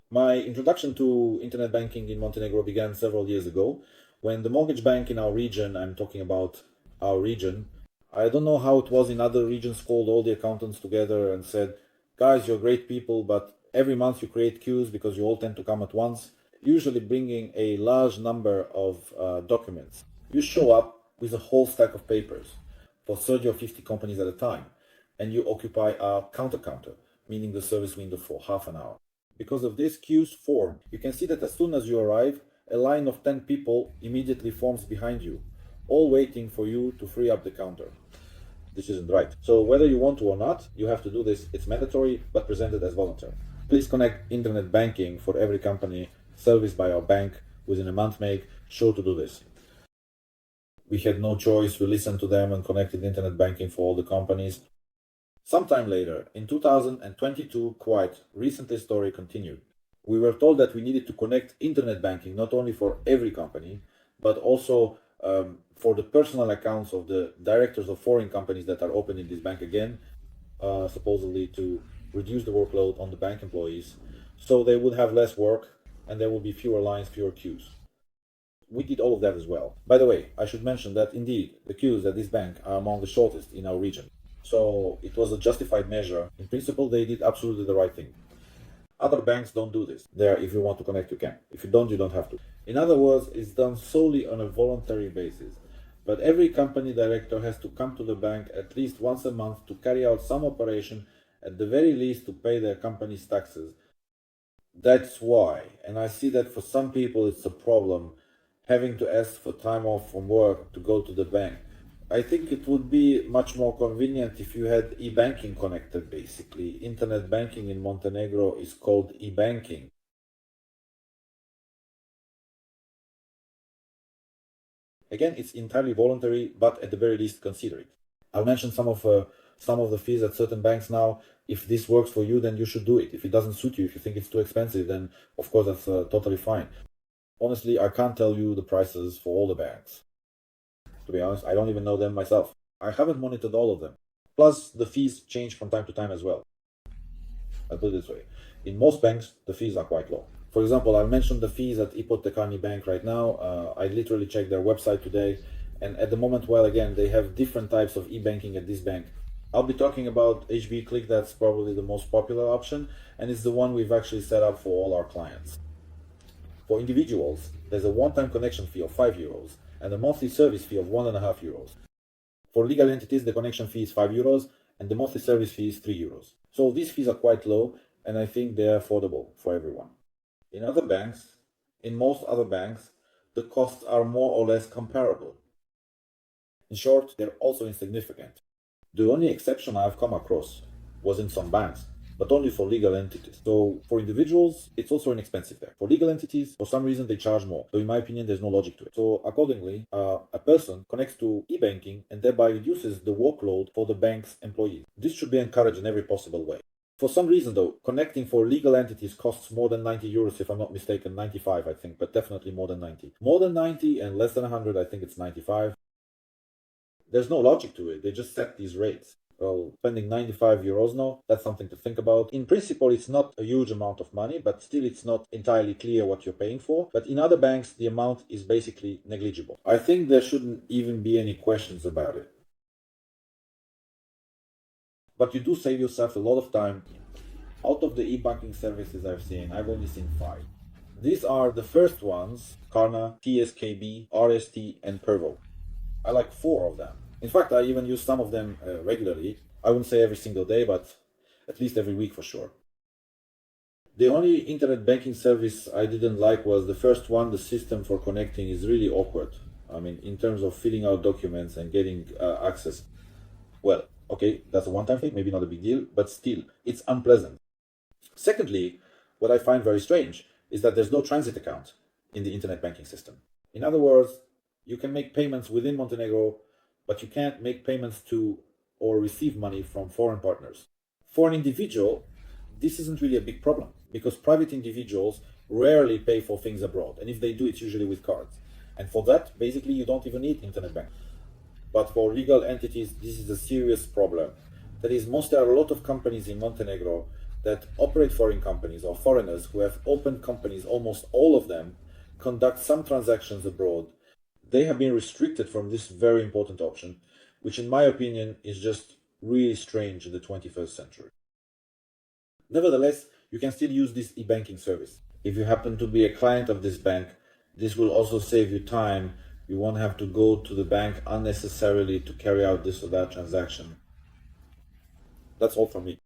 My introduction to internet banking in Montenegro began several years ago when the mortgage bank in our region, I'm talking about our region, I don't know how it was in other regions, called all the accountants together and said, guys, you're great people, but every month you create queues because you all tend to come at once, usually bringing a large number of documents. You show up with a whole stack of papers for 30 or 50 companies at a time, and you occupy a counter, meaning the service window for half an hour. Because of this, queues form. You can see that as soon as you arrive, a line of 10 people immediately forms behind you, all waiting for you to free up the counter. This isn't right. So whether you want to or not, you have to do this. It's mandatory, but presented as voluntary. Please connect internet banking for every company serviced by our bank within a month. Make sure to do this. We had no choice. We listened to them and connected internet banking for all the companies. Sometime later, in 2022, quite recently, story continued. We were told that we needed to connect internet banking not only for every company, but also for the personal accounts of the directors of foreign companies that are open in this bank again, supposedly to reduce the workload on the bank employees, so they would have less work and there will be fewer lines, fewer queues. We did all of that as well. By the way, I should mention that indeed the queues at this bank are among the shortest in our region. So it was a justified measure. In principle, they did absolutely the right thing. Other banks don't do this. There, if you want to connect, you can. If you don't have to. In other words, it's done solely on a voluntary basis. But every company director has to come to the bank at least once a month to carry out some operation, at the very least to pay their company's taxes. That's why, and I see that for some people it's a problem, having to ask for time off from work to go to the bank. I think it would be much more convenient if you had e-banking connected, basically. Internet banking in Montenegro is called e-banking. Again, it's entirely voluntary, but at the very least consider it. I'll mention some of the fees at certain banks now. If this works for you, then you should do it. If it doesn't suit you, if you think it's too expensive, then of course that's totally fine. Honestly, I can't tell you the prices for all the banks. To be honest, I don't even know them myself. I haven't monitored all of them. Plus, the fees change from time to time as well. I'll put it this way. In most banks, the fees are quite low. For example, I mentioned the fees at Ipotecani Bank right now. I literally checked their website today. And at the moment, well, again, they have different types of e-banking at this bank. I'll be talking about HB Click. That's probably the most popular option. And it's the one we've actually set up for all our clients. For individuals, there's a one-time connection fee of €5 and a monthly service fee of €1.5. For legal entities, the connection fee is €5 and the monthly service fee is €3. So these fees are quite low, and I think they're affordable for everyone. In most other banks, the costs are more or less comparable. In short, they're also insignificant. The only exception I've come across was in some banks, but only for legal entities. So for individuals, it's also inexpensive there. For legal entities, for some reason, they charge more. So in my opinion, there's no logic to it. So accordingly, a person connects to e-banking and thereby reduces the workload for the bank's employees. This should be encouraged in every possible way. For some reason though, connecting for legal entities costs more than €90, if I'm not mistaken, 95 I think, but definitely more than 90. More than 90 and less than 100, I think it's 95. There's no logic to it. They just set these rates. Well, spending €95 now, that's something to think about. In principle, it's not a huge amount of money, but still it's not entirely clear what you're paying for. But in other banks, the amount is basically negligible. I think there shouldn't even be any questions about it. But you do save yourself a lot of time. Out of the e-banking services I've seen, I've only seen 5. These are the first ones: Karna, TSKB, RST, and Pervo. I like 4 of them. In fact, I even use some of them regularly. I wouldn't say every single day, but at least every week for sure. The only internet banking service I didn't like was the first one. The system for connecting is really awkward. I mean, in terms of filling out documents and getting access. Well, okay, that's a one-time thing, maybe not a big deal, but still, it's unpleasant. Secondly, what I find very strange is that there's no transit account in the internet banking system. In other words, you can make payments within Montenegro, but you can't make payments to or receive money from foreign partners. For an individual, this isn't really a big problem because private individuals rarely pay for things abroad. And if they do, it's usually with cards. And for that, basically, you don't even need internet banking. But for legal entities, this is a serious problem. That is, there are a lot of companies in Montenegro that operate foreign companies or foreigners who have opened companies, almost all of them, conduct some transactions abroad. They have been restricted from this very important option, which in my opinion is just really strange in the 21st century. Nevertheless, you can still use this e-banking service. If you happen to be a client of this bank, this will also save you time. You won't have to go to the bank unnecessarily to carry out this or that transaction. That's all from me.